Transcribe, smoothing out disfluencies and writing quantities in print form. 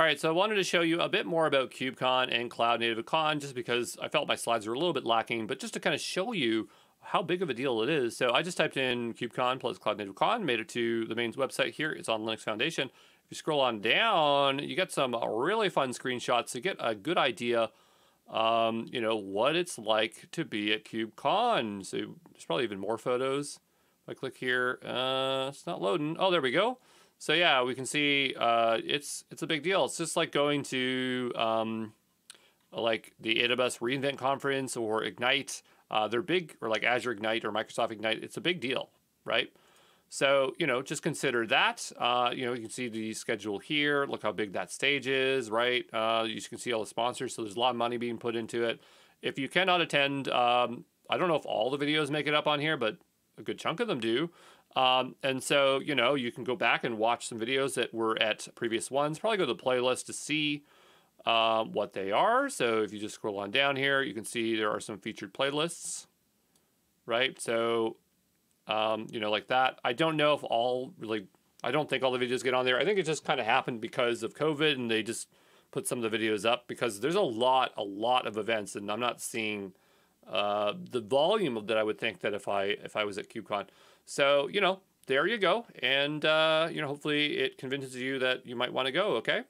All right, so I wanted to show you a bit more about KubeCon and CloudNativeCon just because I felt my slides were a little bit lacking, but just to kind of show you how big of a deal it is. So I just typed in KubeCon plus CloudNativeCon, made it to the main website here. It's on Linux Foundation. If you scroll on down, you get some really fun screenshots to get a good idea, what it's like to be at KubeCon. So there's probably even more photos. If I click here, it's not loading. Oh, there we go. So yeah, we can see it's a big deal. It's just like going to like the AWS reInvent conference or Ignite. They're big, or like Azure Ignite or Microsoft Ignite. It's a big deal, right? So, just consider that. You can see the schedule here. Look how big that stage is, right? You can see all the sponsors. So there's a lot of money being put into it. If you cannot attend, I don't know if all the videos make it up on here, but a good chunk of them do. And so, you can go back and watch some videos that were at previous ones. Probably go to the playlist to see what they are. So if you just scroll on down here, you can see there are some featured playlists, right? So, like that. I don't know if I don't think all the videos get on there. I think it just kind of happened because of COVID and they just put some of the videos up because there's a lot of events and I'm not seeing the volume of that I would think that if I was at KubeCon. So, there you go. And, hopefully it convinces you that you might want to go, okay?